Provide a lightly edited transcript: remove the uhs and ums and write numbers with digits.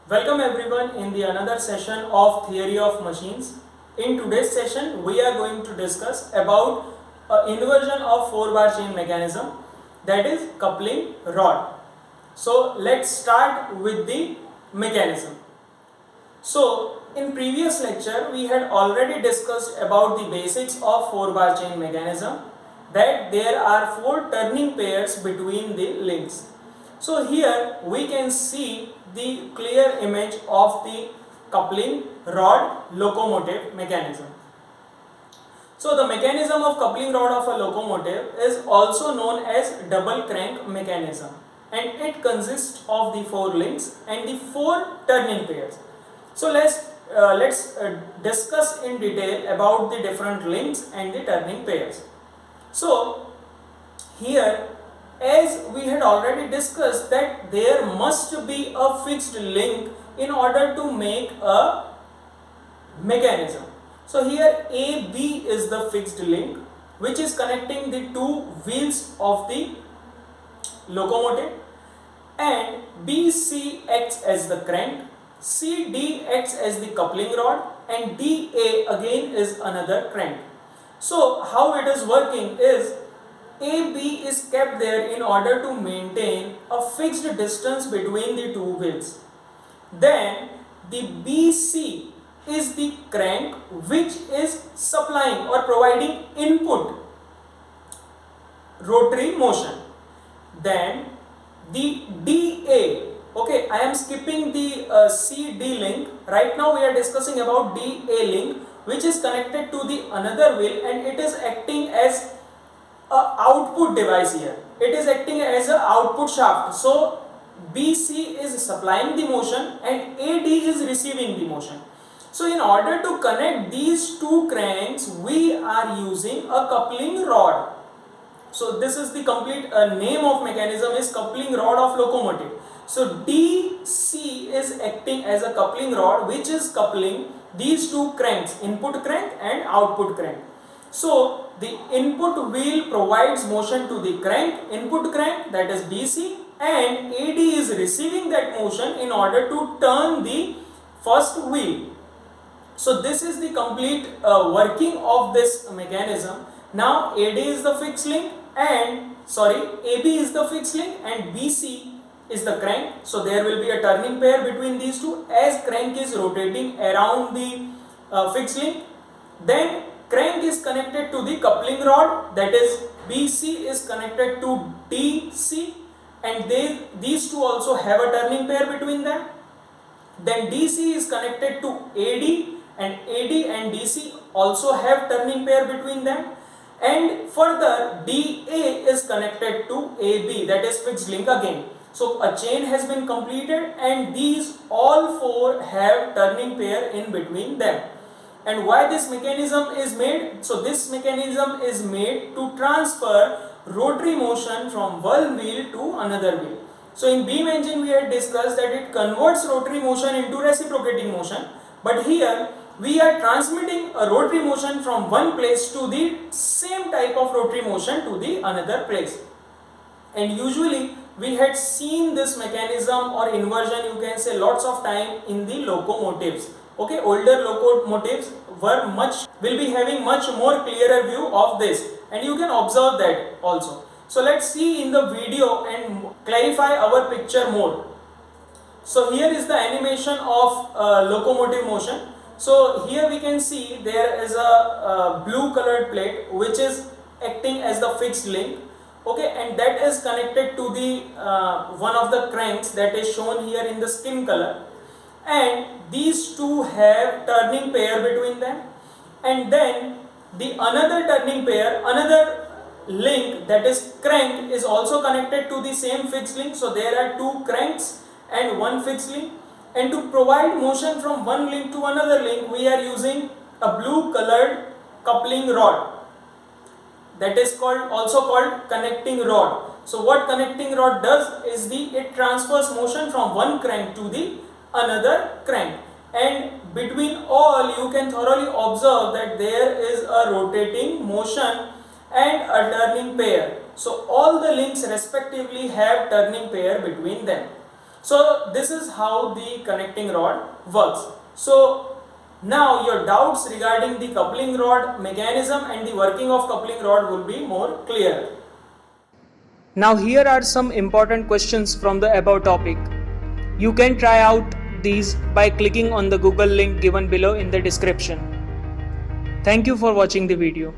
Welcome everyone in the another session of Theory of Machines. In today's session, we are going to discuss about inversion of 4-bar chain mechanism, that is coupling rod. So let's start with the mechanism. So in previous lecture, we had already discussed about the basics of 4-bar chain mechanism, that there are 4 turning pairs between the links. So here we can see the clear image of the coupling rod locomotive mechanism. So the mechanism of coupling rod of a locomotive is also known as double crank mechanism, and it consists of the 4 links and the 4 turning pairs. So let's discuss in detail about the different links and the turning pairs. So here, as we had already discussed, that there must be a fixed link in order to make a mechanism. So here AB is the fixed link which is connecting the 2 wheels of the locomotive, and BC acts as the crank, CD acts as the coupling rod, and DA again is another crank. So how it is working is, AB is kept there in order to maintain a fixed distance between the 2 wheels. Then the BC is the crank which is supplying or providing input rotary motion. Then the DA, okay, I am skipping the CD link. Right now we are discussing about DA link, which is connected to the another wheel, and it is acting as a output device here. It is acting as a output shaft. So BC is supplying the motion and AD is receiving the motion. So in order to connect these 2 cranks, we are using a coupling rod. So this is the complete name of mechanism is coupling rod of locomotive. So DC is acting as a coupling rod which is coupling these 2 cranks, input crank and output crank. So the input wheel provides motion to the input crank, that is BC, and AD is receiving that motion in order to turn the first wheel. So this is the complete working of this mechanism. Now AD is the fixed link and AB is the fixed link and BC is the crank. So there will be a turning pair between these two as crank is rotating around the fixed link. Then crank is connected to the coupling rod, that is BC is connected to DC, and these two also have a turning pair between them. Then DC is connected to AD, and AD and DC also have turning pair between them, and further DA is connected to AB, that is fixed link again. So a chain has been completed and these all 4 have turning pair in between them. And why this mechanism is made? So this mechanism is made to transfer rotary motion from one wheel to another wheel. So in beam engine we had discussed that it converts rotary motion into reciprocating motion, but here we are transmitting a rotary motion from one place to the same type of rotary motion to the another place. And usually we had seen this mechanism or inversion, you can say, lots of time in the locomotives. Okay, older locomotives will be having much more clearer view of this, and you can observe that also. So let's see in the video and clarify our picture more. So here is the animation of locomotive motion. So here we can see there is a blue colored plate which is acting as the fixed link, okay, and that is connected to the one of the cranks that is shown here in the skin color, and these two have turning pair between them, and then the another turning pair, another link, that is crank, is also connected to the same fixed link. So there are 2 cranks and 1 fixed link, and to provide motion from one link to another link we are using a blue colored coupling rod, that is also called connecting rod. So what connecting rod does is it transfers motion from one crank to the another crank, and between all you can thoroughly observe that there is a rotating motion and a turning pair. So all the links respectively have turning pair between them. So this is how the connecting rod works. So now your doubts regarding the coupling rod mechanism and the working of coupling rod will be more clear. Now here are some important questions from the above topic. You can try out these by clicking on the Google link given below in the description. Thank you for watching the video.